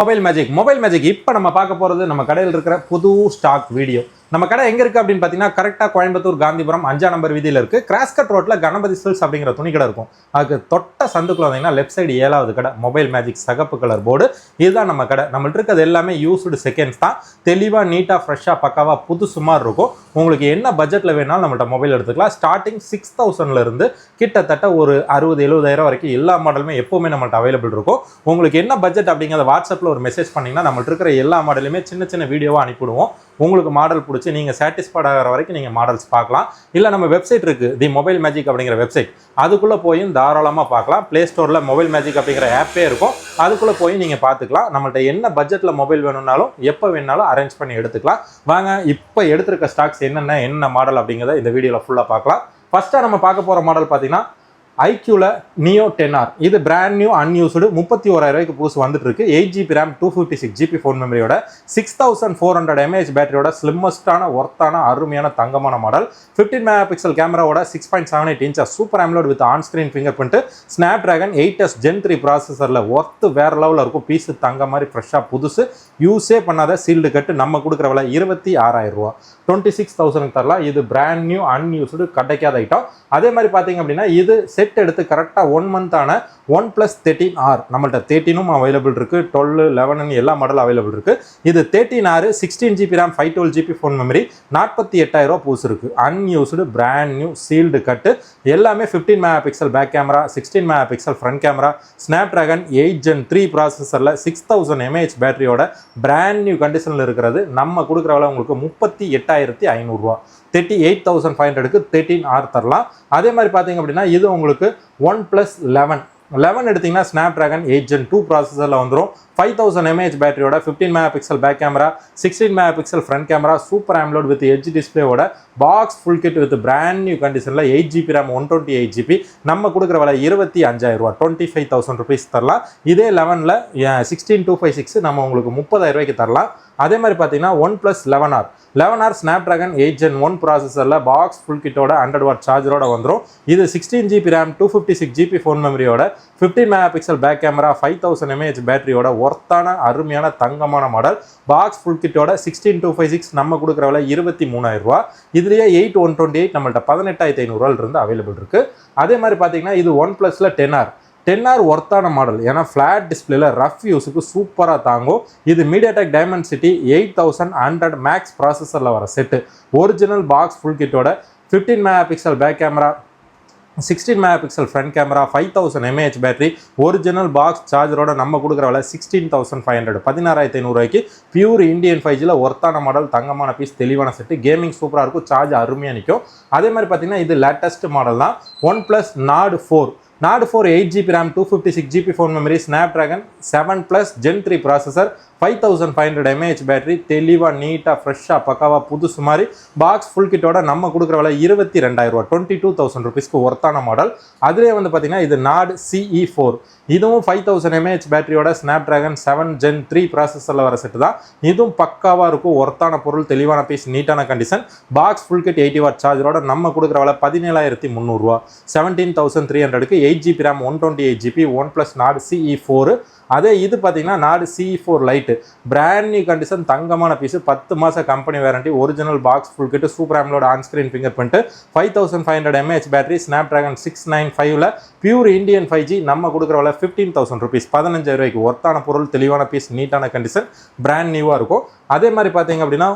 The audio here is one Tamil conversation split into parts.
மொபைல் மேஜிக் இப்போ நம்ம பார்க்க போகிறது நம்ம கடையில் இருக்கிற புது ஸ்டாக் வீடியோ. நம்ம கடை எங்கே இருக்குது அப்படின்னு பார்த்தீங்கன்னா கரெக்டாக கோயம்புத்தூர் காந்திபுரம் 5ஆம் நம்பர் வீதியில் இருக்குது. கிராஸ்கட் ரோட்டில் கணபதி சில்ஸ் அப்படிங்கிற துணி கடை இருக்கும். அதுக்கு தொட்ட சந்துக்குள்ள வந்தீங்கன்னா லெஃப்ட் சைடு 7வது கடை மொபைல் மேஜிக் சகப்பு கலர் போர்டு. இதுதான் நம்ம கடை. நம்மள்ட்ட இருக்கிறது எல்லாமே யூஸ்டு செகண்ட்ஸ் தான். தெளிவாக நீட்டாக ஃப்ரெஷ்ஷாக பக்காவாக புதுசு மாதிரி இருக்கும். உங்களுக்கு என்ன பட்ஜெட்டில் வேணாலும் நம்மள்ட்ட மொபைல் எடுத்துக்கலாம். ஸ்டார்டிங் 6000லேருந்து கிட்டத்தட்ட ஒரு 60-70,000 வரைக்கும் எல்லா மாடலுமே எப்போவுமே நம்மள்ட்ட அவைலபிள் இருக்கும். உங்களுக்கு என்ன பட்ஜெட் அப்படிங்கிறத வாட்ஸ்அப்பில் ஒரு மெசேஜ் பண்ணிங்கன்னா நம்மள்ட்ட இருக்கிற எல்லா மாடலுமே சின்ன சின்ன வீடியோவாக அனுப்பிவிடுவோம். உங்களுக்கு மாடல் பிடிச்சி நீங்கள் சாட்டிஸ்ஃபைட் ஆகிற வரைக்கும் நீங்கள் மாடல்ஸ் பார்க்கலாம். இல்லை நம்ம வெப்சைட் இருக்குது, தி மொபைல் மேஜிக் அப்படிங்கிற வெப்சைட். அதுக்குள்ளே போய் தாராளமாக பார்க்கலாம். ப்ளே ஸ்டோரில் மொபைல் மேஜிக் அப்படிங்கிற ஆப்பே இருக்கும். அதுக்குள்ளே போய் நீங்கள் பார்த்துக்கலாம். நம்மள்ட்ட என்ன பட்ஜெட்டில் மொபைல் வேணும்னாலும் எப்போ வேணாலும் அரேஞ்ச் பண்ணி எடுத்துக்கலாம். வாங்க இப்போ எடுத்துருக்க ஸ்டாக்ஸ் என்ன மாடல் அப்படிங்கிறத இந்த வீடியோவில் ஃபுல்லாக பார்க்கலாம். ஃபஸ்ட்டாக நம்ம பார்க்க போகிற மாடல் பார்த்தீங்கன்னா iQOO Neo 10R. இது பிராண்ட் நியூ அன்யூஸ்டு 31,000 புதுசு வந்துட்டு இருக்கு. 8GB RAM 256GB ஃபோன் மெமரியோட 6400 mAh பேட்டரியோட ஸ்லிம்மஸ்டான ஒர்த்தான அருமையான தங்கமான மாடல். 15 மெகாபிக்சல் கேமராவோட 6.78 inch super AMOLED with on screen finger print. Snapdragon 8S Gen 3 ப்ராசஸரில் ஒர்த்து வேற லெவலில் இருக்கும். பீஸு தங்க மாதிரி ஃப்ரெஷ்ஷாக புதுசு யூஸே பண்ணாத சீல்டு கட்டு. நம்ம கொடுக்குற விலை 26,000 ரூபா. 26,000 தரலாம். இது பிராண்ட் நியூ அன்யூஸ்டு கிடைக்காத ஐட்டம். அதே மாதிரி பார்த்தீங்க அப்படின்னா இது செட் எடுத்து கரெக்டாக 1 month ஆன OnePlus 13R. நம்மள்ட்ட 13ம் அவைலபிள் இருக்குது, 12, 11 எல்லா மாடலும் அவைலபிள் இருக்குது. இது 13R 16GB RAM 512GB phone memory 48,000 ரூபா புதுசு இருக்குது. அன்யூஸ்டு பிராண்ட் நியூ சீல்டு கட்டு. எல்லாமே 15 megapixel back camera, 16 megapixel front camera, Snapdragon 8 Gen 3 ப்ராசஸரில் 6000 mAh பேட்டரியோட பிராண்ட் நியூ கண்டிஷனில் இருக்கிறது. நம்ம கொடுக்குற விலை உங்களுக்கு 38,500 ரூபா. 38,500க்கு 13R தரலாம். அதே மாதிரி பார்த்தீங்க அப்படின்னா இது உங்களுக்கு OnePlus 11 எடுத்தீங்கன்னா Snapdragon 8 Gen 2 ப்ராசஸரில் வந்துடும். 5000 mAh பேட்டரியோட 15 megapixel back camera, 16 megapixel front camera, super AMOLED with edge டிஸ்பிளேவோட box full kit with brand new கண்டிஷனில் 8GB RAM 128GB. நம்ம கொடுக்குற விலை 25,000 ரூபா. 25,000 ருபீஸ் தரலாம். இதே 11ல் 16256 நம்ம உங்களுக்கு 30,000 ரூபாய்க்கு தரலாம். அதே மாதிரி பார்த்தீங்கன்னா OnePlus 11R Snapdragon 8 Gen 1 ப்ராசஸரில் பாக்ஸ் ஃபுல் கிட்டோட 100W சார்ஜரோட வந்துடும். இது 16GB RAM 256GB ஃபோன் மெமரியோட 15 மெகாபிக்சல் பேக் கேமரா, 5000 mAh பேட்டரியோட ஒர்த்தான அருமையான தங்கமான மாடல். பாக்ஸ் ஃபுல் கிட்டோட 16256 நம்ம கொடுக்குற விலை 23,000 ரூபா. இதுலேயே 8128 நம்மள்ட்ட 18,500 இருந்து அவைலபிள் இருக்குது. அதே மாதிரி பார்த்தீங்கன்னா இது OnePlusல 10R ஒர்த்தான மாடல். ஏன்னா ஃப்ளாட் டிஸ்பிளேல ரஃப் யூஸுக்கு சூப்பராக தாங்கும். இது மீடியாடெக் டைமென்சிட்டி 8100 மேக்ஸ் ப்ராசஸரில் வர செட்டு. ஒரிஜினல் பாக்ஸ் ஃபுல் கிட்டோட 15 megapixel back camera, 16 megapixel front camera, 5000 mAh battery, original box சார்ஜரோட நம்ம கொடுக்குற விலை 16,500. 16,500 ரூபாய்க்கு பியூர் இந்தியன் 5Gல ஒர்த்தான மாடல், தங்கமான பீஸ், தெளிவான செட்டு. கேமிங் சூப்பராக இருக்கும், சார்ஜ் அருமையாக நிற்கும். அதே மாதிரி பார்த்தீங்கன்னா இது லேட்டஸ்ட் மாடல் தான். OnePlus Nord 4 8GB RAM 256GB phone memory, Snapdragon 7+ Gen 3 processor, 5500 mAh battery, தெளிவாக நீட்டாக ஃப்ரெஷ்ஷாக பக்காவாக புதுசு மாதிரி பாக்ஸ் ஃபுல் கிட்டோட நம்ம கொடுக்குற விலை 22,000 ரூபா. 22,000 ருபீஸ்க்கு ஒர்த்தான மாடல். அதிலே வந்து பார்த்தீங்கன்னா இது Nord CE4. இதுவும் 5000 mAh பேட்டரியோட Snapdragon 7 Gen 3 ப்ராசஸரில் வர செட்டு தான். இதுவும் பக்காவாக இருக்கும், ஒர்த்தான பொருள், தெளிவான பீஸ், நீட்டான condition. Box full kit 80W சார்ஜரோட நம்ம கொடுக்குற விலை 17,300 ரூபா. 17,300க்கு 8GB RAM 128GB OnePlus Nord CE4. அதே இது பார்த்தீங்கன்னா Nord CE4 Lite brand new condition, தங்கமான பீஸு, 10 மாத company warranty, original box full kit, super AMOLED on screen finger print, 5500 mAh battery, Snapdragon 695ல பியூர் இந்தியன் 5G நம்ம கொடுக்குற விலை 15,000 ருபீஸ். 15,000 ரூபாய்க்கு ஒர்த்தான பொருள், தெளிவான பீஸ், நீட்டான கண்டிஷன், பிராண்ட் நியூவாக இருக்கும். அதே மாதிரி பார்த்தீங்க அப்படின்னா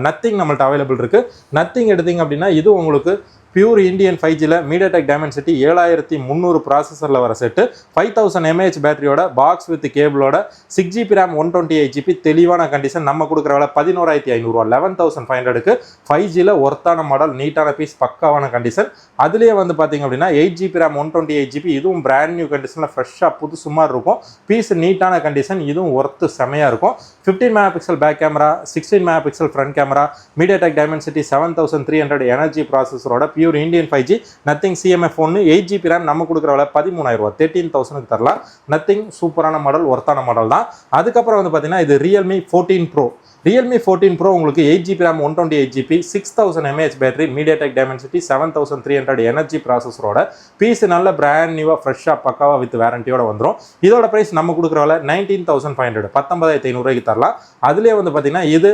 நத்திங் நம்மள்ட்ட அவைலபிள் இருக்குது. நத்திங் எடுத்தீங்க அப்படின்னா இது உங்களுக்கு பியூர் இந்தியன் 5Gல மீடியாடெக் டைமென்சிட்டி 7300 ப்ராசஸரில் வர செட்டு. 5000 mAh பேட்டரியோட பாக்ஸ் வித் கேபிளோட 6GB RAM 128GB தெளிவான கண்டிஷன். நம்ம கொடுக்குற விலை 11,500 ரூபா. 11,500க்கு 5Gல ஒர்த்தான மாடல், நீட்டான பீஸ், பக்காவான கண்டிஷன். அதுலேயே வந்து பார்த்தீங்க அப்படின்னா 8GB RAM 128GB இதுவும் பிராண்ட் நியூ கண்டிஷனில் ஃப்ரெஷ்ஷாக புதுசு மாதிரி இருக்கும். பீஸ் நீட்டான கண்டிஷன், இதுவும் ஒர்த்து செமையாக இருக்கும். 15 megapixel back camera, 16 megapixel front camera, MediaTek dimensity 7300 energy ப்ராசஸரோட pure Indian 5G nothing CMF ஒன்று 8GB RAM நம்ம கொடுக்குற விலை 13,000 ரூபா 13,000க்கு தரலாம். நத்திங் சூப்பரான மாடல், ஒர்த்தான மாடல் தான். அதுக்கப்புறம் வந்து பார்த்தீங்கன்னா இது ரியல்மி 14 ப்ரோ. ரியல்மி 14 ப்ரோ உங்களுக்கு 8GB RAM 128GB 6000 mAh battery MediaTek Dimensity 7300 energy ப்ராசஸரோட பீஸ் நல்ல பிராண்ட் நியூவாக ஃப்ரெஷ்ஷாக பக்காவாக வித் வாரண்டியோட வந்துடும். இதோட ப்ரைஸ் நம்ம கொடுக்குற விலை 19,500 19,500 தரலாம். அதுலேயே வந்து பார்த்தீங்கன்னா இது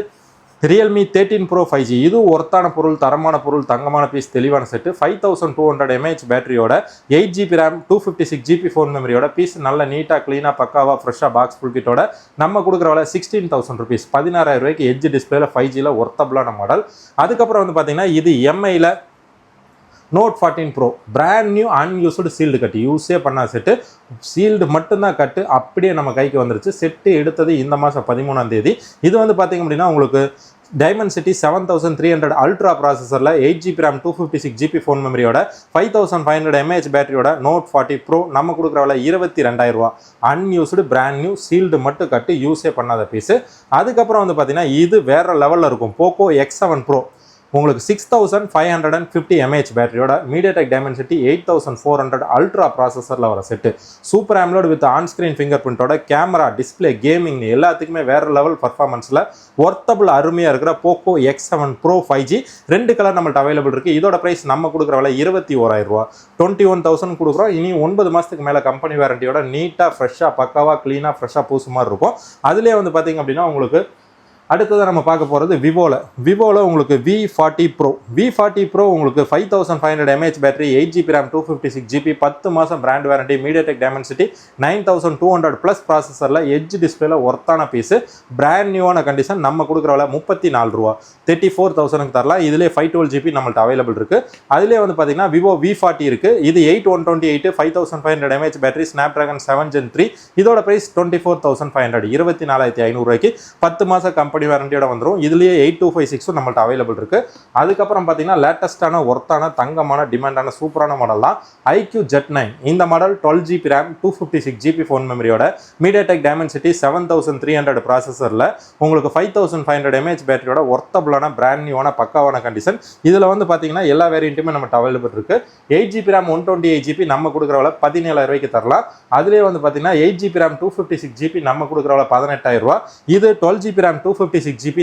ரியல்மி 13 ப்ரோ 5G இது ஒர்த்தான பொருள், தரமான பொருள், தங்கமான பீஸ், தெளிவான செட்டு 5200 mAh பேட்டரியோட 8GB RAM 256GB ஃபோன் மெமரியோட பீஸ் நல்ல நீட்டாக க்ளீனாக பக்காவாக ஃப்ரெஷ்ஷாக பாக்ஸ் ஃபுல் கிட்டோட நம்ம கொடுக்குற விலை 16,000 ருபீஸ் 16,000 ரூபாய்க்கு எட்ஜ் டிஸ்பிளேல 5Gல ஒர்த்தபிளான மாடல். அதுக்கப்புறம் வந்து பார்த்தீங்கன்னா இது எம்ஐல Note 14 Pro brand new unused sealed கட்டு, யூஸே பண்ணா செட்டு, சீல்டு மட்டும்தான் கட்டு அப்படியே நம்ம கைக்கு வந்துருச்சு. செட்டு எடுத்தது இந்த மாதம் 13ஆம் தேதி. இது வந்து பார்த்தீங்க அப்படின்னா உங்களுக்கு Dimensity 7300 அல்ட்ரா ப்ராசஸரில் 8GB RAM 256GB ஃபோன் மெமரியோட 5500 mAh பேட்டரியோட Note 40 Pro நம்ம கொடுக்குற விலை 22,000 ரூபா. அன்யூஸ்டு பிராண்ட் நியூ சீல்டு மட்டும் கட்டு, யூஸே பண்ணாத பீஸு. அதுக்கப்புறம் வந்து பார்த்தீங்கன்னா இது வேற லெவலில் இருக்கும். போக்கோ X7 Pro உங்களுக்கு 6550 mAh பேட்டரியோட MediaTek Dimensity 8400 அல்ட்ரா ப்ராசஸரில் வர set, super AMOLED with on screen finger பிரிண்டோட கேமரா, டிஸ்பிளே, கேமிங் எல்லாத்துக்குமே வேற லெவல் பர்ஃபார்மன்ஸில் ஒர்த்தபிள் அருமையாக இருக்கிற Poco X7 Pro 5G 2 colour நம்மள்ட்ட அவைலபிள் இருக்குது. இதோட ப்ரைஸ் நம்ம கொடுக்குற விலை 21,000 ரூபா 21,000 கொடுக்குறோம். இனி 9 மாதத்துக்கு மேலே கம்பெனி வாரண்டியோட நீட்டாக ஃப்ரெஷ்ஷாக பக்காவாக க்ளீனாக ஃப்ரெஷ்ஷாக பூசு மாதிரி இருக்கும். அதுலேயே வந்து பார்த்தீங்க அப்படின்னா உங்களுக்கு அடுத்தது நம்ம பார்க்க போகிறது விவோவில் உங்களுக்கு V40 Pro உங்களுக்கு 5500 mAh battery 8GB RAM 256GB 10 மாதம் brand warranty MediaTek Dimensity 9200 plus ப்ராசஸரில் எட்ஜ் டிஸ்பிளேல ஒர்த்தான பீஸு, பிராண்ட் நியூவான கண்டிஷன் நம்ம கொடுக்குற விலை 34,000 ரூபா 34,000க்கு தரலாம். இதிலே 512GB நம்மள்ட்ட அவைலபிள் இருக்குது. அதிலே வந்து பார்த்தீங்கன்னா விவோ V40 இருக்குது. இது 8128 5500 mAh பேட்டரி Snapdragon 7 Gen 3 இதோட ப்ரைஸ் 24,500 24,500 ரூபாய்க்கு 10 மாதம் கம்பெனி வாரண்டியோட வந்துடும். இதுலயே 8256 நம்மள்ட்ட அவைலபிள் இருக்கு. அதுக்கப்புறம் பார்த்தீங்கன்னா லேட்டஸ்டான ஒர்த்தான தங்கமான டிமாண்டான சூப்பரான மாடல் தான் iQOO Z9. இந்த model 12GB RAM 256GB phone மெமரியோட MediaTek Dimensity 7300 ப்ராசஸரில் உங்களுக்கு 5500 mAh பேட்டரியோட ஒர்த்தபிளான பிராண்ட் நியூவான பக்காவான கண்டிஷன். இதில் வந்து பார்த்தீங்கன்னா எல்லா வேரியண்ட்டுமே நம்மள்ட்ட அவைலபிள் இருக்கு. 8GB RAM 128GB நம்ம கொடுக்குற விலை 17,000 ரூபாய்க்கு தரலாம். அதுலேயே வந்து பார்த்தீங்கன்னா 8GB RAM 256GB நம்ம கொடுக்குற விலை 18,000 ரூபா. இது 12GB RAM 256GB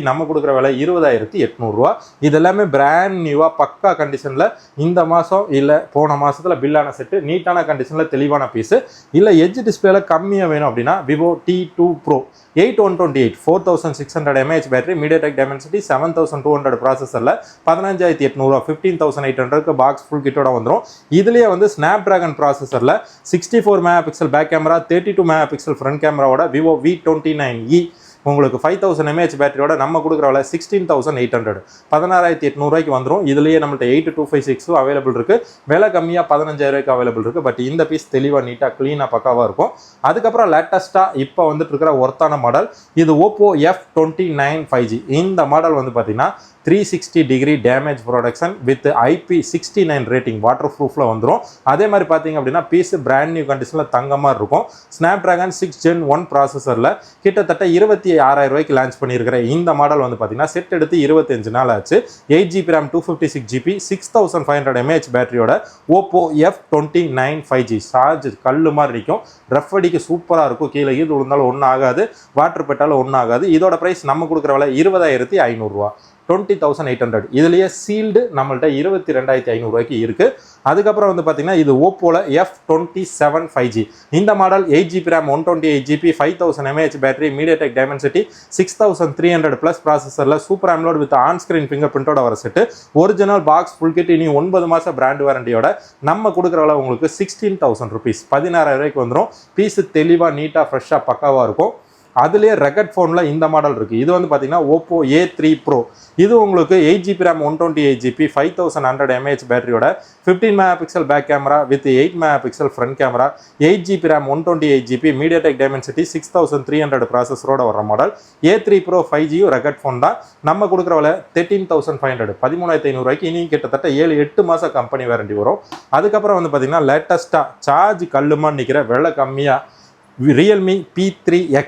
நம்ம கொடுக்குற விலை 20,800 ரூபா. இது எல்லாமே பிராண்ட் நியூவாக பக்கா கண்டிஷனில் இந்த மாதம் இல்லை போன மாதத்தில் பில்லான செட்டு, நீட்டான கண்டிஷனில் தெளிவான பீஸு. இல்லை எட்ஜ் டிஸ்பிளேல கம்மியாக வேணும் அப்படின்னா Vivo T2 Pro 8128 4600 mAh battery MediaTek Dimensity 7200 ப்ராசஸரில் 15,800 ரூபா 15,800க்கு பாக்ஸ் ஃபுல் கிட்டோட வந்துடும். இதுலேயே வந்து Snapdragon ப்ராசஸரில் 64 MP back camera 32 MP front கேமராவோட விவோ V29e உங்களுக்கு 5000 mAh பேட்டரியோட நம்ம கொடுக்குற விலை 16,800 16,800 ரூபாய்க்கு வந்துடும். இதுலேயே நம்மள்ட்ட 8256 அவைலபிள் இருக்குது. விலை கம்மியாக 15,000 ரூபாய்க்கு அவைலபிள் இருக்குது. பட் இந்த பீஸ் தெளிவாக நீட்டாக க்ளீனாக பக்காவாக இருக்கும். அதுக்கப்புறம் லேட்டஸ்ட்டாக இப்போ வந்துட்டு இருக்கிற ஒர்த்தான மாடல் இது Oppo F29 5G. இந்த மாடல் வந்து பார்த்தீங்கன்னா 360 degree damage protection with IP69 rating water ப்ரூஃபில் வந்துடும். அதே மாதிரி பார்த்தீங்க அப்படின்னா பீஸ் பிராண்ட் நியூ கண்டிஷனில் தங்கமாக இருக்கும். Snapdragon 6 Gen 1 ப்ராசஸரில் கிட்டத்தட்ட 26,000 ரூபாய்க்கு லான்ச் பண்ணியிருக்கிற இந்த மாடல் வந்து பார்த்தீங்கன்னா செட் எடுத்து 25 நாள் ஆச்சு. 8GB RAM 256GB 6500 mAh பேட்டரியோட Oppo F29 5G charge கல்லு மாதிரி இருக்கும். ரஃப் அடிக்கு சூப்பராக இருக்கும். கீழே இது விழுந்தாலும் ஒன்றும் ஆகாது, வாட்டர் பெட்டாலும் ஒன்றும் ஆகாது. இதோட ப்ரைஸ் நம்ம கொடுக்குற விலை 20,500 ரூபா 20,800. இதுலேயே சீல்டு நம்மள்ட்ட 22,500 ரூபாய்க்கு இருக்குது. அதுக்கப்புறம் வந்து பார்த்தீங்கன்னா இது ஓப்போல F27 5G. இந்த model 8GB RAM 128GB 5000 mAh battery MediaTek Dimensity 6300 plus ப்ராசஸரில் super AMOLED with on screen finger பிரிண்டோட வர set, original box full kit. இனி 9 மாதம் பிராண்ட் வாரண்டியோட நம்ம கொடுக்குற விலை உங்களுக்கு 16,000 ருபீஸ் 16,000 ரூபாய்க்கு வந்துடும். பீஸு தெளிவாக நீட்டாக ஃப்ரெஷ்ஷாக பக்காவாக இருக்கும். அதுலேயே ரெக்கட் ஃபோனில் இந்த மாடல் இருக்குது. இது வந்து பார்த்தீங்கன்னா Oppo A3 Pro. இது உங்களுக்கு 8GB RAM 128GB 5100 mAh பேட்டரியோட 15 MP back camera with 8 MP front camera 8GB RAM 128GB MediaTek Dimensity 6300 ப்ராசஸரோட வர model A3 Pro 5G ரெக்கட் phone தான். நம்ம கொடுக்குற விலை 13,500 13,500 ரூபாய்க்கு. இனி கிட்டத்தட்ட 7-8 மாதம் கம்பெனி வாரண்டி வரும். அதுக்கப்புறம் வந்து பார்த்தீங்கன்னா லேட்டஸ்ட்டாக சார்ஜ் கல்லுமான்னு நிற்கிற விலை கம்மியாக Realme P3X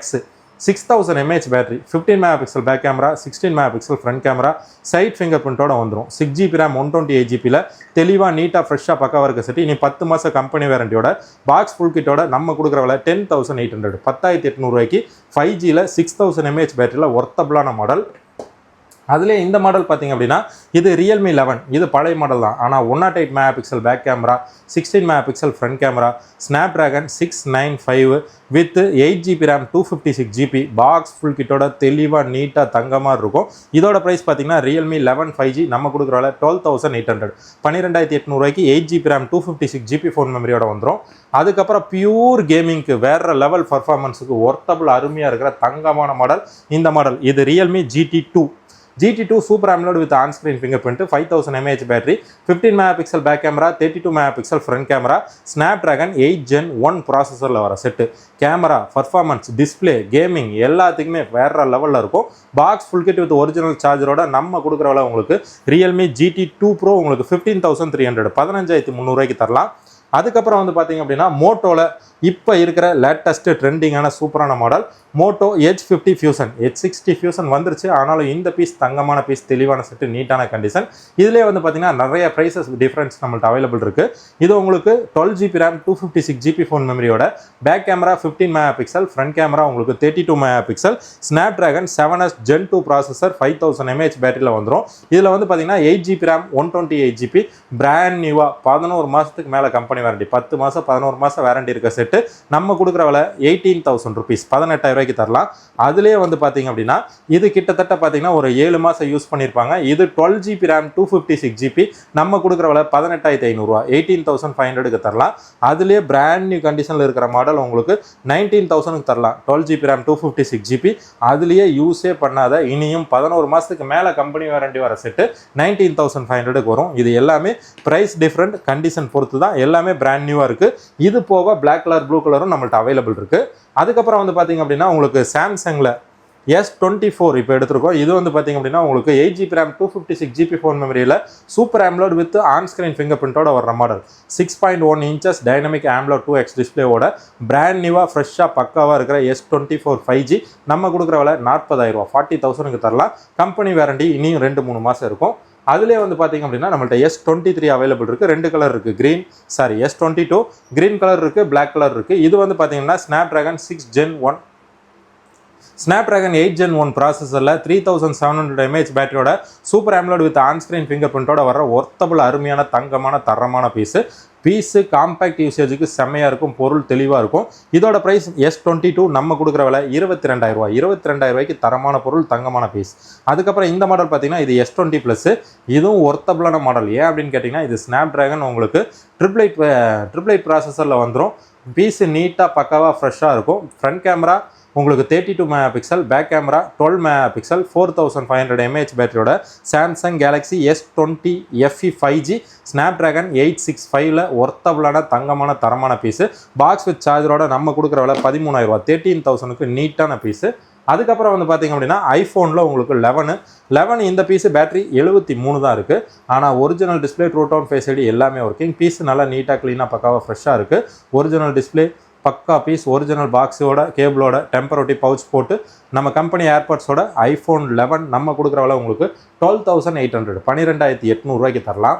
6000 mAh battery, 15 mega pixel back camera, 16 mega pixel front camera, side finger பிரிண்டோட வந்துடும். 6GB RAM 128GB தெளிவாக நீட்டாக ஃப்ரெஷ்ஷாக பக்காவாக இருக்க செட்டு. இனி 10 மாதம் கம்பெனி வேரண்டியோட பாக்ஸ் ஃபுல் கிட்டோட நம்ம கொடுக்குற விலை 10,800, 10,800 ரூபாய்க்கு 5Gயில் 6000 mAh பேட்டரியில் ஒர்த்தபிளான மாடல். அதுலேயே இந்த மாடல் பார்த்தீங்க அப்படின்னா இது ரியல்மி 11, இது பழைய மாடல் தான். ஆனால் 108 mega pixel back camera, 16 mega pixel front camera, Snapdragon 695 with 8GB RAM 256GB box full கிட்டோட தெளிவாக நீட்டாக தங்கமாக இருக்கும். இதோட ப்ரைஸ் பார்த்தீங்கன்னா ரியல்மி 11 5G நம்ம கொடுக்குறோம்ல 12,800, 12,800 ரூபாய்க்கு 8GB RAM 256GB ஃபோன் மெமரியோட வந்துடும். அதுக்கப்புறம் பியூர் கேமிங்க்கு வேற லெவல் பர்ஃபார்மன்ஸுக்கு ஒர்த்தபிள் அருமையாக இருக்கிற தங்கமான மாடல் இந்த மாடல். இது Realme GT2 Super AMOLED with on-screen fingerprint, 5000 mAh battery, 15 megapixel back camera, 32 megapixel front camera, Snapdragon 8 Gen 1 ப்ராசஸரில் வர set. Camera, performance, display, gaming எல்லாத்துக்குமே வேற லெவலில் இருக்கும். Box full kit with original சார்ஜரோட நம்ம கொடுக்குற விலை உங்களுக்கு ரியல்மி GT2 Pro உங்களுக்கு 15,300, 15,300 ரூபாய்க்கு தரலாம். அதுக்கப்புறம் வந்து பார்த்தீங்க அப்படின்னா மோட்டோவில் இப்போ இருக்கிற லேட்டஸ்ட் ட்ரெண்டிங்கான சூப்பரான model Moto H50 fusion. H60 fusion வந்துருச்சு, ஆனாலும் இந்த பீஸ் தங்கமான பீஸ், தெளிவான செட்டு, நீட்டான கண்டிஷன். இதிலே வந்து பார்த்தீங்கன்னா நிறைய ப்ரைஸஸ் டிஃப்ரென்ஸ் நம்மள்ட்ட அவைலபிள் இருக்குது. இது உங்களுக்கு 12GB RAM 256GB ஃபோன் மெமரியோட back camera 15 mega pixel, front camera உங்களுக்கு 32 mega pixel, Snapdragon 7S Gen 2 processor, 5000 mAh பேட்டரியில் வந்துடும். இதில் வந்து பார்த்தீங்கன்னா 8GB RAM 128GB பிராண்ட் நியூவாக 11 மாதத்துக்கு மேலே கம்பெனி வாரண்டி, 10 மாதம் 11 மாதம் வாரண்டி இருக்க செட்டு நம்ம கொடுக்குற விலை 18,000 rupees, 18,000 ரூபாய்க்கு தரலாம். அதுலேயே வந்து பார்த்தீங்க அப்படின்னா இது கிட்டத்தட்ட பார்த்தீங்கன்னா ஒரு 7 மாதம் யூஸ் பண்ணியிருப்பாங்க. இது 12GB RAM 256GB நம்ம கொடுக்குற விலை 18,500 ரூபா, 18,500க்கு தரலாம். அதுலேயே பிராண்ட் நியூ கண்டிஷனில் இருக்கிற மாடல் உங்களுக்கு 19,000க்கு தரலாம். 12GB RAM 256GB அதுலேயே யூஸே பண்ணாத இனியும் 11 மாதத்துக்கு மேலே கம்பெனி வாரண்டி வர செட்டு 19,500க்கு வரும். இது எல்லாமே ப்ரைஸ் டிஃப்ரெண்ட், கண்டிஷன் பொறுத்து தான், எல்லாமே பிராண்ட் நியூவாக இருக்குது. இது போக பிளாக் கலர், ப்ளூ கலரும் நம்மள்ட்ட அவைலபிள் இருக்குது. அதுக்கப்புறம் வந்து பார்த்தீங்க அப்படின்னா உங்களுக்கு சாம்சங்கில் S24 இப்போ எடுத்திருக்கோம். இது வந்து பார்த்தீங்க அப்படின்னா உங்களுக்கு 8GB RAM 256GB ஃபோன் மெமரியில் super AMOLED with on screen finger பிரிண்டோட வர model, 6.1 inches dynamic AMOLED 2X டிஸ்பிளேவோட பிராண்ட் நியூவாக ஃப்ரெஷ்ஷாக பக்காவாக இருக்கிற S24 5G நம்ம கொடுக்குற விலை 40,000 ரூபா, 40,000க்கு தரலாம். கம்பெனி வாரண்டி இனியும் 2-3 மாதம் இருக்கும். அதிலே வந்து பார்த்தீங்க அப்படின்னா நம்மள்ட்ட S23 அவைலபிள் இருக்குது. 2 கலர் இருக்குது, S22 கிரீன் கலர் இருக்குது, பிளாக் கலர் இருக்குது. இது வந்து பார்த்தீங்கன்னா ஸ்னாப்ட்ராகன் 8 Gen 1 ப்ராசஸரில் 3700 mAh பேட்டரியோட super AMOLED with on screen finger பிரிண்டோட வர ஒர்த்தபிள் அருமையான தங்கமான தரமான பீஸு காம்பேக்ட் யூசேஜுக்கு செம்மையாக இருக்கும், பொருள் தெளிவாக இருக்கும். இதோட ப்ரைஸ் S22 நம்ம கொடுக்குற விலை 22,000 ரூபா, 22,000 ரூபாய்க்கு தரமான பொருள், தங்கமான பீஸ். அதுக்கப்புறம் இந்த மாடல் பார்த்தீங்கன்னா இது S20 Plus, இதுவும் ஒர்த்தபிளான மாடல். ஏன் அப்படின்னு கேட்டிங்கன்னா இது ஸ்னாப்ட்ராகன் உங்களுக்கு ட்ரிபிள் எயிட் ப்ராசஸரில் வந்துடும். பீஸு நீட்டாக பக்காவாக ஃப்ரெஷ்ஷாக இருக்கும். ஃப்ரண்ட் கேமரா உங்களுக்கு 32 mega pixel, back camera 12 mega pixel, 4500 mAh பேட்டரியோட Samsung Galaxy S20 FE 5G Snapdragon 865ல ஒர்த்தபிளான தங்கமான தரமான பீஸு. பாக்ஸ் வித் சார்ஜரோட நம்ம கொடுக்குற விலை 13,000 ரூபா, 13,000க்கு நீட்டான பீஸு. அதுக்கப்புறம் வந்து பார்த்தீங்க அப்படின்னா ஐஃபோனில் உங்களுக்கு 11 இந்த பீஸு பேட்டரி 73 தான் இருக்குது. ஆனால் original display, true tone, face ID எல்லாமே ஒர்க்கிங். பீஸு நல்லா நீட்டாக க்ளீனாக பக்காவாக ஃப்ரெஷ்ஷாக இருக்குது. ஒரிஜினல் டிஸ்பிளே, பக்கா பீஸ், ஒரிஜினல் பாக்ஸோட, கேபிளோட, டெம்பரரி பவுச் போட்டு நம்ம கம்பெனி ஏர்பாட்ஸோட iPhone 11 நம்ம கொடுக்குற விலை உங்களுக்கு 12,800, 12,800 ரூபாய்க்கு தரலாம்.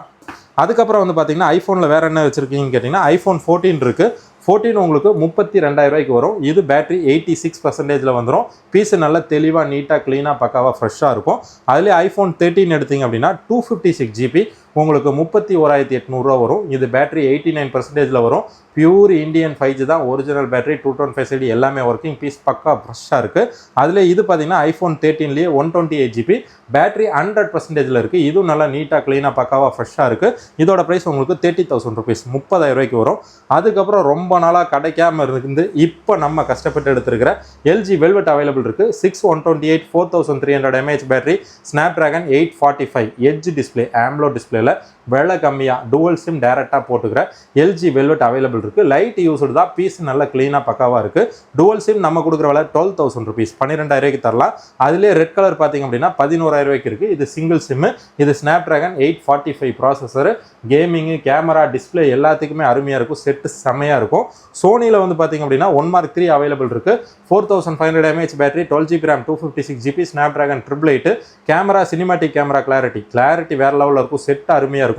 அதுக்கப்புறம் வந்து பார்த்தீங்கன்னா ஐஃபோனில் வேறு என்ன வச்சுருக்கீங்கன்னு கேட்டிங்கன்னா iPhone 14 இருக்குது. 14 உங்களுக்கு 32,000 ரூபாய்க்கு வரும். இது பேட்டரி 86%ல் வந்துடும். பீஸு நல்லா தெளிவாக நீட்டாக க்ளீனாக பக்காவாக ஃப்ரெஷ்ஷாக இருக்கும். அதுலேயே iPhone 13 எடுத்திங்க அப்படின்னா 256GB உங்களுக்கு 31,800 வரும். இது பேட்டரி 89%ல் வரும். பியூர் இந்தியன் 5G தான், original battery, 2 tone face ID எல்லாமே ஒர்க்கிங், பீஸ் பக்கா ஃப்ரெஷ்ஷாக இருக்குது. அதில் இது பார்த்தீங்கன்னா iPhone 13லேயே 128GB பேட்டரி 100%ல் இருக்குது. இதுவும் நல்லா நீட்டாக க்ளீனாக பக்காவாக ஃப்ரெஷ்ஷாக இருக்குது. இதோட ப்ரைஸ் உங்களுக்கு 30,000 rupees, 30,000 ரூபாய்க்கு வரும். அதுக்கப்புறம் ரொம்ப நாளாக கிடைக்காம இருந்து இப்போ நம்ம கஷ்டப்பட்டு எடுத்துருக்கிற LG Velvet அவைலபிள் இருக்குது. 6/128 4300 mAh battery, Snapdragon 845 edge display, AMOLED டிஸ்பிளேல டிஸ்பிளேல வெள்ளை கம்மியா டுவல் சிம் டைரக்டா போட்டுக்கிற LG வெல்வெட் அவைலபிள் இருக்கு. லைட் யூஸ்டு தான், பீஸ் நல்லா கிளீனா பக்காவா இருக்கு. டுவல் சிம் நம்ம கொடுக்குற விலை 12,000 rupees, 12,000 தரலாம். அதுலேயே ரெட் கலர் பார்த்தீங்க அப்படின்னா 11,000 இருக்கு. இது சிங்கிள் சிம். இது ஸ்னாப்டிராகன் 845 ப்ராசஸர். கேமிங்கு, கேமரா, டிஸ்பிளே எல்லாத்துக்குமே அருமையா இருக்கும். செட்டு செம்மையா இருக்கும். சோனியில் வந்து பார்த்தீங்க அப்படின்னா 1 Mark 3 அவைலபிள் இருக்கு. 4500 mAh battery, 12GB RAM, 256GB, Snapdragon 888. Camera, cinematic camera, clarity வேற லெவலில் இருக்கும். செட் அருமையா இருக்கும்.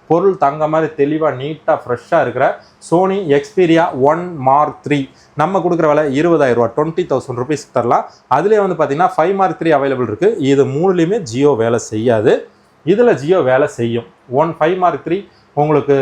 பொருள் தங்க மாதிரி தெளிவாக நீட்டாக ஃப்ரெஷ்ஷாக இருக்கிற சோனி எக்ஸ்பீரியா 1 Mark 3 நம்ம கொடுக்குற விலை 20,000, 20,000 rupees தரலாம். அதுலேயே வந்து பார்த்தீங்கன்னா 5 Mark 3 அவைலபிள் இருக்குது. இது மூணுலேயுமே ஜியோ வேலை செய்யாது. இதில் ஜியோ வேலை செய்யும். 5 Mark 3 உங்களுக்கு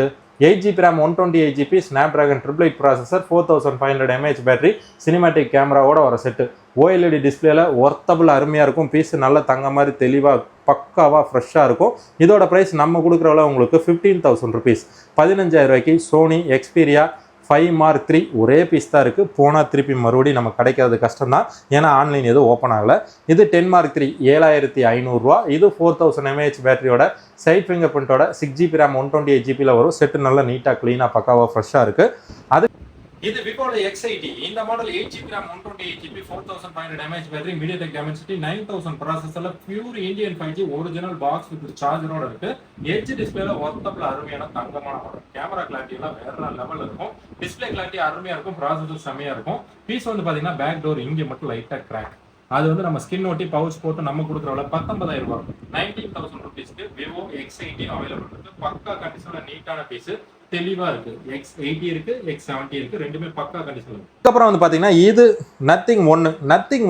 8GB RAM, 128GB, Snapdragon 888 processor, 4500 mAh battery, cinematic கேமராவோட வர செட்டு. OLED டிஸ்பிளேல ஒர்த்தபிள் அருமையாக இருக்கும். பீஸ் நல்லா தங்க மாதிரி தெளிவாக பக்காவாக ஃப்ரெஷ்ஷாக இருக்கும். இதோட ப்ரைஸ் நம்ம கொடுக்குறவள உங்களுக்கு 15,000 rupees, 15,000 சோனி எக்ஸ்பீரியா 5 Mark 3 ஒரே பீஸ் தான் இருக்குது. போனால் திருப்பி மறுபடியும் நம்ம கிடைக்கிறது கஷ்டம் தான், ஏன்னா ஆன்லைன் எதுவும் ஓப்பன் ஆகலை. இது 10 Mark 3 7,500. இது 4000 mAh பேட்டரியோட சைட் ஃபிங்கர் பிரிண்டோட 6GB RAM, 128GB வரும். செட்டு நல்லா நீட்டாக க்ளீனாக பக்காவாக ஃப்ரெஷ்ஷாக இருக்குது. அது இது விவோல X80. இந்த model 8GB RAM, 128GB, 4500 mAh battery, MediaTek Dimensity 9000 ப்ராசஸர்ல pure Indian 5G original box with சார்ஜரோட இருக்கு. எட்ஜ் டிஸ்பிளேல ஒர்த்தபிள் அருமையான தங்கமான மாடல். கேமரா கிளாரிட்டி எல்லாம் வேற லெவல்ல இருக்கும். டிஸ்பிளே கிளாரிட்டி அருமையா இருக்கும். ப்ராசஸர் செமையா இருக்கும். பீஸ் வந்து பாத்தீங்கன்னா பேக் டோர் இங்க மட்டும் லைட்டா கிராக். அது வந்து நம்ம ஸ்கின் ஒட்டி பவுச் போட்டு நம்ம கொடுக்குறவள 19,000, 19,000 rupeesக்கு விவோ X80 அவைலபிள் இருக்கு. பக்கா கண்டிஷன்ல நீட்டான பீஸ், தெளிவா இருக்கு. X80 இருக்கு, X70 இருக்கு, ரெண்டுமே பக்கா கண்டிஷன்ல இருக்கு. அதுக்கப்புறம் வந்து பாத்தீங்கன்னா இது nothing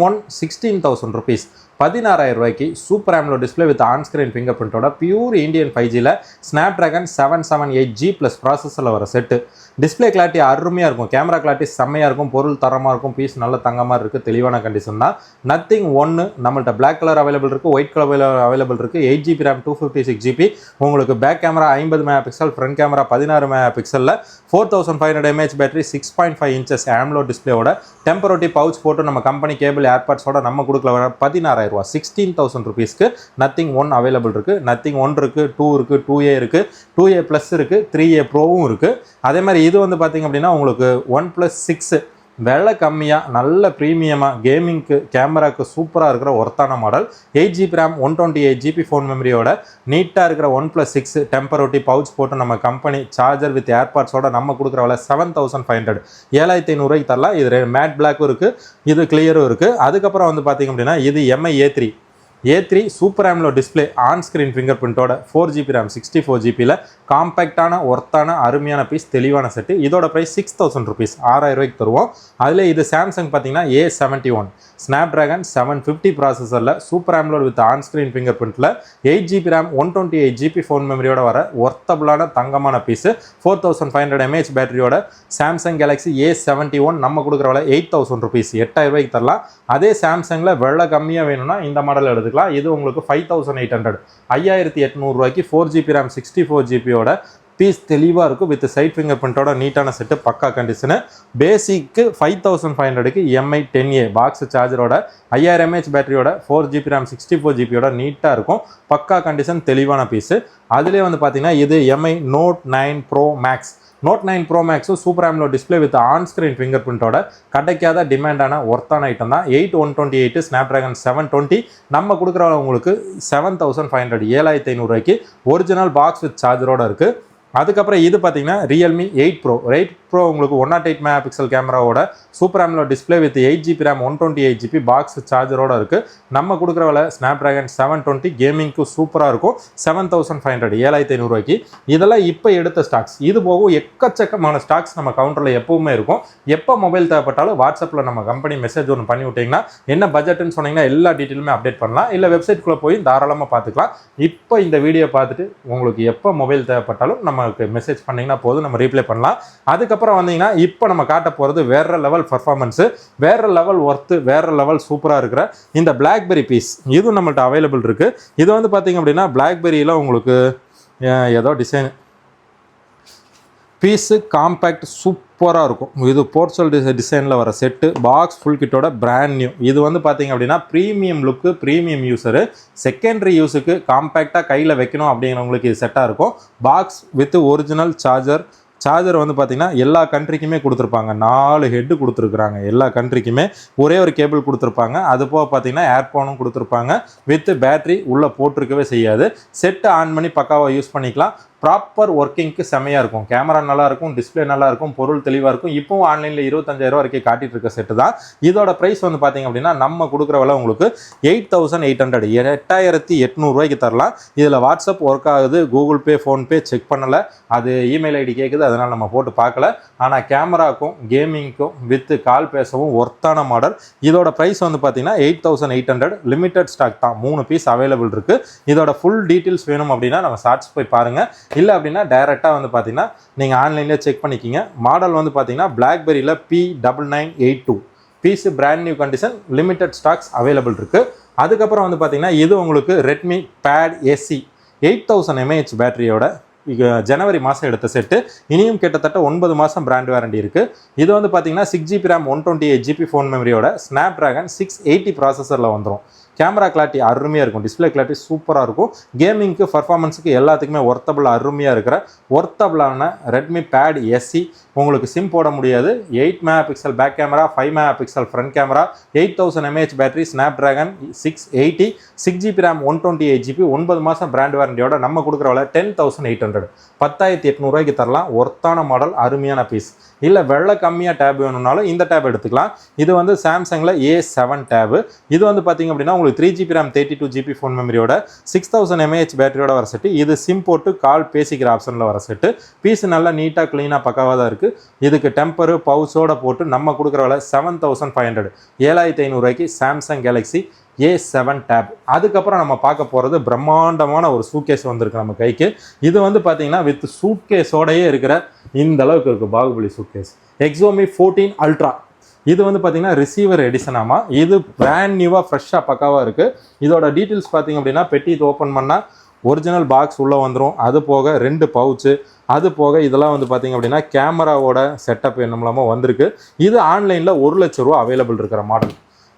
one 16,000 rupees, 16,000 super AMOLED display with on screen finger பிரிண்டோட பியூர் இந்தியன் 5Gல ஸ்னாப்டிராகன் 778G பிளஸ் ப்ராசஸர்ல வர செட்டு. டிஸ்பிளே கிளாரிட்டி அருமையாக இருக்கும். கேமரா கிளாரிட்டி செம்மையாக இருக்கும். பொருள் தரமாக இருக்கும். பீஸ் நல்ல தங்க மாதிரி இருக்குது. தெளிவான கண்டிஷன் தான். நத்திங் 1 நம்மள்ட்ட பிளாக் கலர் அவைலபிள் இருக்குது, ஒயிட் கலர் அவைலபிள் இருக்குது. 8GB RAM, 256GB. உங்களுக்கு back camera 50 MP, front camera 16 MP, 4500 mAh battery, 6.5 inches AMOLED டிஸ்பிளேயோட டெம்பரரி பவுச் போட்டு நம்ம கம்பெனி கேபிள் ஏர்பாட்ஸோட நம்ம கொடுக்கல 16,000, 16,000 rupeesக்கு நத்திங் 1 அவைலபிள் இருக்குது. நத்திங் 1 இருக்குது, 2 இருக்குது, 2A இருக்குது, 2A ப்ளஸ் இருக்குது, 3A ப்ரோவும் இருக்குது. அதே மாதிரி இது வந்து பார்த்தீங்க அப்படின்னா உங்களுக்கு OnePlus 6 விலை கம்மியாக நல்ல ப்ரீமியமாக கேமிங்க்கு கேமராவுக்கு சூப்பராக இருக்கிற ஒர்த்தான model. 8GB RAM, 128GB phone மெமரியோட நீட்டாக இருக்கிற OnePlus 6 டெம்பரரி பவுச் போட்டு நம்ம கம்பெனி சார்ஜர் வித் ஏர்பாட்ஸோட நம்ம கொடுக்குற விலை 7,500, 7,500 தரலாம். இது மேட் பிளாக்கும் இருக்குது, இது கிளியரும் இருக்குது. அதுக்கப்புறம் வந்து பார்த்தீங்க அப்படின்னா இது MI A3 சூப்பர் AMOLED display on screen finger பிரிண்டோட 4GB RAM, 64GBல காம்பேக்டான ஒர்த்தான அருமையான பீஸ், தெளிவான செட்டு. இதோட ப்ரைஸ் 6,000 rupees, 6,000 தருவோம். அதில் இது சாம்சங் பார்த்தீங்கன்னா A71 ஸ்னாப்டிராகன் 750 ப்ராசஸரில் super AMOLED with on screen finger பிரிண்டில் 8GB RAM, 128GB ஃபோன் மெமரியோட வர ஒர்த்தபிளான தங்கமான பீஸு. 4500 mAh பேட்டரியோட சாம்சங் கேலக்ஸி A71 நம்ம கொடுக்குற விலை 8,000 rupees, 8,000 தரலாம். அதே சாம்சங்கில் வெள்ளை கம்மியாக வேணும்னா இந்த மாடல் எடுத்துக்கலாம். இது உங்களுக்கு 5,800, 5,800 4GB RAM, 64GBயோட பீஸ் தெளிவாக இருக்கும். வித் சைட் ஃபிங்கர் பிரிண்டோட நீட்டான செட்டு, பக்கா கண்டிஷனு. பேசிக்கு 5,500க்கு MI 10A பாக்ஸ் சார்ஜரோட 5000 mAh பேட்டரியோட 4GB RAM, 64GBயோட நீட்டாக இருக்கும். பக்கா கண்டிஷன், தெளிவான பீஸு. அதுலேயே வந்து பார்த்தீங்கன்னா இது MI Note 9 Pro Max. Note 9 Pro Max super AMOLED display with on screen finger பிரிண்டோட கிடைக்காத டிமாண்டான ஒர்த்தான ஐட்டம் தான். 8/128 ஸ்னாப்டிராகன் 720 நம்ம கொடுக்குற உங்களுக்கு 7,500, 7,500 ஒரிஜினல் பாக்ஸ் வித் சார்ஜரோட இருக்குது. அதுக்கப்புறம் இது பார்த்தீங்கன்னா Realme 8 Pro உங்களுக்கு 108 MP கேமராவோட super AMOLED display with 8GB RAM, 128GB box சார்ஜரோட இருக்குது. நம்ம கொடுக்குற விலை ஸ்னாப்டிராகன் 720 கேமிங்க்கு சூப்பராக இருக்கும். 7,500, 7,500. இதெல்லாம் இப்போ எடுத்த ஸ்டாக்ஸ். இது போகும் எக்கச்சக்கமான ஸ்டாக்ஸ் நம்ம கவுண்டரில் எப்பவுமே இருக்கும். எப்போ மொபைல் தேவைப்பட்டாலும் வாட்ஸ்அப்பில் நம்ம கம்பெனி மெசேஜ் ஒன்று பண்ணி விட்டிங்கன்னா என்ன பட்ஜெட்னு சொன்னீங்கன்னா எல்லா டீட்டெயிலுமே அப்டேட் பண்ணலாம். இல்லை வெப்சைட்குள்ளே போய் தாராளமாக பார்த்துக்கலாம். இப்போ இந்த வீடியோ பார்த்துட்டு உங்களுக்கு எப்போ மொபைல் தேவைப்பட்டாலும் நமக்கு மெசேஜ் பண்ணிங்கன்னா போதும், நம்ம ரீப்ளை பண்ணலாம். அதுக்கப்புறம் வந்தீங்கன்னா இப்போ நம்ம காட்ட போகிறது வேற லெவல் பர்ஃபார்மன்ஸு, வேற லெவல் ஒர்த்து, வேற லெவல் சூப்பராக இருக்கிற இந்த பிளாக்பெரி பீஸ். இதுவும் நம்மள்ட்ட அவைலபிள் இருக்குது. இது வந்து பார்த்தீங்க அப்படின்னா பிளாக்பெரியில் உங்களுக்கு ஏதோ டிசைன் பீஸு காம்பேக்ட் சூப்பராக இருக்கும். இது போர்ச்சல் டிசைனில் வர செட்டு, பாக்ஸ் ஃபுல் கிட்டோட பிராண்ட் நியூ. இது வந்து பார்த்தீங்க அப்படின்னா premium look, premium user, secondary யூஸுக்கு காம்பேக்டாக கையில் வைக்கணும் அப்படிங்கிறவங்களுக்கு இது செட்டாக இருக்கும். பாக்ஸ் வித் ஒரிஜினல் சார்ஜர் வந்து பார்த்திங்கன்னா எல்லா கண்ட்ரிக்குமே கொடுத்துருப்பாங்க. 4 ஹெட்டு கொடுத்துருக்குறாங்க. எல்லா கண்ட்ரிக்குமே ஒரே ஒரு கேபிள் கொடுத்துருப்பாங்க. அது போக பார்த்திங்கன்னா ஏர்ஃபோனும் கொடுத்துருப்பாங்க. வித் பேட்ரி உள்ளே போட்டிருக்கவே செய்யாது. செட்டு ஆன் பண்ணி பக்காவாக யூஸ் பண்ணிக்கலாம். ப்ராப்பர் ஒர்க்கிங்க்கு செமையாக இருக்கும். கேமரா நல்லாயிருக்கும், டிஸ்பிளே நல்லாயிருக்கும், பொருள் தெளிவாக இருக்கும். இப்போவும் ஆன்லைனில் 25,000 வரைக்கும் காட்டிகிட்டு இருக்க செட்டு தான். இதோட ப்ரைஸ் வந்து பார்த்திங்க அப்படின்னா நம்ம கொடுக்குற விலை உங்களுக்கு 8,800, 8,800 ரூபாய்க்கு தரலாம். இதில் வாட்ஸ்அப் ஒர்க் ஆகுது, கூகுள் பே, ஃபோன்பே செக் பண்ணலை. அது இமெயில் ஐடி கேட்குது, அதனால் நம்ம போட்டு பார்க்கல. ஆனால் கேமராக்கும் கேமிங்க்கும் வித்து கால் பேசவும் ஒர்த்தான மாடல். இதோட ப்ரைஸ் வந்து பார்த்திங்கன்னா 8,800. லிமிட்டட் ஸ்டாக் தான், 3 பீஸ் அவைலபிள் இருக்குது. இதோட ஃபுல் டீட்டெயில்ஸ் வேணும் அப்படின்னா நம்ம ஷார்ட்ஸ் போய் பாருங்கள். இல்லை அப்படின்னா டைரெக்டாக வந்து பார்த்தீங்கன்னா நீங்கள் ஆன்லைன்லேயே செக் பண்ணிக்கிங்க. மாடல் வந்து பார்த்தீங்கன்னா பிளாக்பெரியில் P9982 piece brand new condition, limited stocks available இருக்குது. அதுக்கப்புறம் வந்து பார்த்தீங்கன்னா இது உங்களுக்கு ரெட்மி பேட் ஏசி 8000 mAh பேட்டரியோட ஜனவரி மாதம் எடுத்த செட்டு. இனியும் கிட்டத்தட்ட 9 மாதம் பிராண்ட் வாரண்டி இருக்குது. இது வந்து பார்த்தீங்கன்னா 6GB RAM 128GB ஃபோன் மெமரியோட ஸ்னாப்ட்ராகன் 680 ப்ராசஸரில் வந்துடும். கேமரா கிளாரிட்டி அருமையாக இருக்கும், டிஸ்பிளே கிளாரிட்டி சூப்பராக இருக்கும். கேமிங்க்கு பர்ஃபார்மன்ஸுக்கு எல்லாத்துக்குமே ஒர்த்தபிள் அருமையாக இருக்கிற ஒர்த்தபிளான ரெட்மி பேட் எஸ்சி. உங்களுக்கு சிம் போட முடியாது. 8 MP back camera, 5 MP front camera, 8000 mAh battery, Snapdragon 680, 6GB RAM 128GB, 9 மாதம் பிராண்ட் வாரண்டியோட நம்ம கொடுக்குற விலை 10,800, 10,800 ரூபாய்க்கு தரலாம். ஒர்த்தான மாடல், அருமையான பீஸ். இல்லை வெள்ளை கம்மியாக டேப் வேணும்னாலும் இந்த டேப் எடுத்துக்கலாம். இது வந்து சாம்சங்கில் A7 டேபு. இது வந்து பார்த்திங்க அப்படின்னா உங்களுக்கு 3GB RAM 32GB ஃபோன் மெமரியோட 6000 mAh பேட்டரியோட வர செட்டு. இது சிம் போட்டு கால் பேசிக்கிற ஆப்ஷனில் வர செட்டு. பீஸ் நல்லா நீட்டாக க்ளீனாக பக்காவாக தான் இருக்குது. இதுக்கு டெம்பரு பவுச்சோட போட்டு நம்ம கொடுக்குற விலை 7,500, 7,500 ரூபாய்க்கு சாம்சங் கேலக்ஸி A7 டேப். அதுக்கப்புறம் நம்ம பார்க்க போகிறது பிரம்மாண்டமான ஒரு சூட்கேஸ் வந்திருக்கு நம்ம கைக்கு. இது வந்து பார்த்தீங்கன்னா வித் சூட்கேஸோடையே இருக்கிற இந்த அளவுக்கு இருக்குது பாகுபலி சூட்கேஸ். எக்ஸோமி 14 அல்ட்ரா. இது வந்து பார்த்தீங்கன்னா ரிசீவர் எடிஷனாமா. இது பிராண்ட் நியூவாக ஃப்ரெஷ்ஷாக பக்காவாக இருக்குது. இதோட டீட்டெயில்ஸ் பார்த்தீங்க அப்படின்னா பெட்டி இது ஓப்பன் பண்ணால் ஒரிஜினல் பாக்ஸ் உள்ளே வந்துடும். அது போக 2 பவுச்சு, அது போக இதெல்லாம் வந்து பார்த்திங்க அப்படின்னா கேமராவோட செட்டப் என்னமோ வந்திருக்கு. இது ஆன்லைனில் 1 லட்ச ரூபா அவைலபிள் இருக்கிற மாடல்.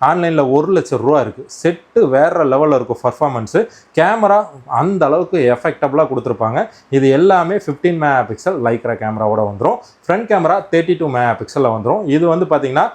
ஆன்லைனில் 1 லட்ச ரூபா இருக்குது. செட்டு வேறு லெவலில் இருக்கும். பர்ஃபார்மன்ஸு கேமரா அந்த அளவுக்கு எஃபெக்டபுளாக கொடுத்துருப்பாங்க. இது எல்லாமே 15 MP லைக்ரா கேமராவோட வந்துடும். ஃப்ரண்ட் கேமரா 32 MP வந்துடும். இது வந்து பார்த்திங்கன்னா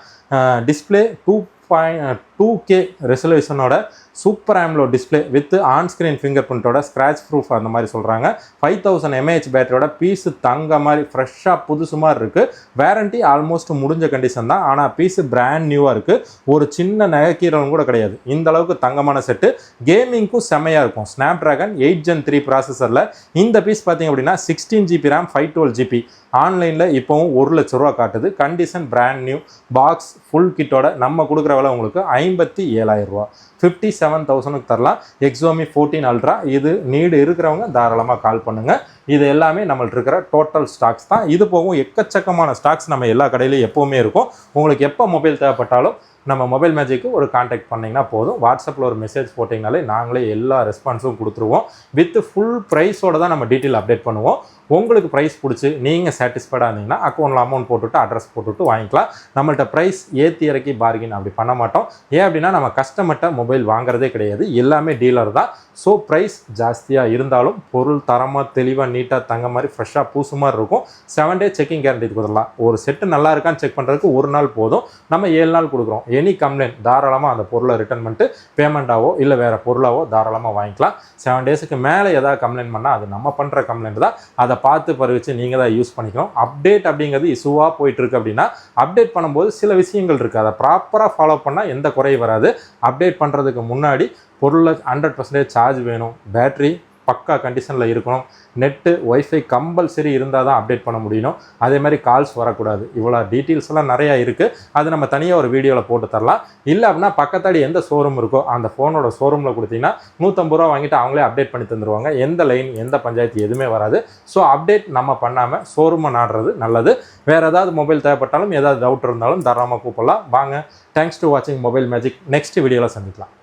டிஸ்பிளே 2.2K ரெசல்யூஷனோட super AMOLED display with on screen finger பிரிண்டோட ஸ்க்ராட்ச் ப்ரூஃப் அந்த மாதிரி சொல்கிறாங்க. 5000 mAh பேட்டரியோட பீஸு தங்க மாதிரி ஃப்ரெஷ்ஷாக புதுசு மாதிரி இருக்குது. வேரண்டி ஆல்மோஸ்ட் முடிஞ்ச கண்டிஷன் தான். ஆனால் பீஸு பிராண்ட் நியூவாக இருக்குது. ஒரு சின்ன நகைக்கீரலும் கூட கிடையாது. இந்த அளவுக்கு தங்கமான செட்டு. கேமிங்க்கும் செம்மையாக இருக்கும். ஸ்னாப்ட்ராகன் 8 Gen 3 ப்ராசஸரில் இந்த பீஸ் பார்த்திங்க அப்படின்னா 16GB RAM 512GB. ஆன்லைனில் இப்போவும் 1 லட்ச ரூபா காட்டுது. Condition brand new. Box full கிட்டோட நம்ம கொடுக்குற விலை உங்களுக்கு 57,000 ரூபா, 57,000க்கு தரலாம். எக்ஸோமி 14 அல்ட்ரா. இது நீடு இருக்கிறவங்க தாராளமாக கால் பண்ணுங்கள். இது எல்லாமே நம்மள்ட்ட இருக்கிற டோட்டல் ஸ்டாக்ஸ் தான். இது போகும் எக்கச்சக்கமான ஸ்டாக்ஸ் நம்ம எல்லா கடையிலையும் எப்போவுமே இருக்கும். உங்களுக்கு எப்போ மொபைல் தேவைப்பட்டாலும் நம்ம மொபைல் மேஜிக்கு ஒரு காண்டாக்ட் பண்ணிங்கன்னா போதும். வாட்ஸ்அப்பில் ஒரு மெசேஜ் போட்டிங்கனாலே நாங்களே எல்லா ரெஸ்பான்ஸும் கொடுத்துருவோம். வித் ஃபுல் ப்ரைஸோடு தான் நம்ம டீட்டெயில் அப்டேட் பண்ணுவோம். உங்களுக்கு ப்ரைஸ் பிடிச்சி நீங்கள் சாட்டிஸ்ஃபைடாக இருந்தீங்கன்னா அக்கௌண்ட்டில் அமௌண்ட் போட்டுவிட்டு அட்ரஸ் போட்டுவிட்டு வாங்கிக்கலாம். நம்மள்ட்ட ப்ரைஸ் ஏற்றி இறக்கி பார்கின் அப்படி பண்ண மாட்டோம். ஏன் அப்படின்னா நம்ம கஸ்டமர்கிட்ட மொபைல் வாங்குறதே கிடையாது. எல்லாமே டீலர் தான். ஸோ ப்ரைஸ் ஜாஸ்தியாக இருந்தாலும் பொருள் தரமாக தெளிவாக நீட்டாக தங்க மாதிரி ஃப்ரெஷ்ஷாக பூசு மாதிரி இருக்கும். 7 டே செக்கிங் கேரண்டி கொடுத்துடலாம். ஒரு செட்டு நல்லா இருக்கான்னு செக் பண்ணுறதுக்கு 1 நாள் போதும். நம்ம 7 நாள் கொடுக்குறோம். எனி கம்ப்ளைண்ட் தாராளமாக அந்த பொருளை ரிட்டர்ன் பண்ணிட்டு பேமெண்ட்டாவோ இல்லை வேறு பொருளாவோ தாராளமாக வாங்கிக்கலாம். 7 டேஸுக்கு மேலே ஏதாவது கம்ப்ளைண்ட் பண்ணால் அது நம்ம பண்ணுற கம்ப்ளைண்ட் தான். அதை பார்த்து பறிச்சு நீங்கள் தான் யூஸ் பண்ணிக்கணும். அப்டேட் அப்படிங்கிறது இஷ்யூவாக போயிட்டுருக்கு அப்படின்னா அப்டேட் பண்ணும்போது சில விஷயங்கள் இருக்குது. அதை ப்ராப்பராக ஃபாலோ பண்ணால் எந்த குறையும் வராது. அப்டேட் பண்ணுறதுக்கு முன்னாடி பொருளை 100% சார்ஜ் வேணும், பேட்ரி பக்கா கண்டிஷனில் இருக்கணும், நெட்டு ஒய்ஃபை கம்பல்சரி இருந்தால் தான் அப்டேட் பண்ண முடியணும். அதே மாதிரி கால்ஸ் வரக்கூடாது. இவ்வளோ டீட்டெயில்ஸ் எல்லாம் நிறையா இருக்குது. அது நம்ம தனியாக ஒரு வீடியோவில் போட்டு தரலாம். இல்லை அப்படின்னா பக்கத்தாடி எந்த ஷோரூம் இருக்கோ அந்த ஃபோனோட ஷோரூமில் கொடுத்தீங்கன்னா 150 ரூபா வாங்கிட்டு அவங்களே அப்டேட் பண்ணி தந்துடுவாங்க. எந்த லைன் எந்த பஞ்சாயத்து எதுவுமே வராது. ஸோ அப்டேட் நம்ம பண்ணாமல் ஷோரூமை நாடுறது நல்லது. வேறு ஏதாவது மொபைல் தேவைப்பட்டாலும் ஏதாவது டவுட் இருந்தாலும் தாராளமாக கூப்பிடலாம். வாங்க. தேங்க்ஸ் டு வாட்சிங் மொபைல் மேஜிக். நெக்ஸ்ட் வீடியோவில் சந்திக்கலாம்.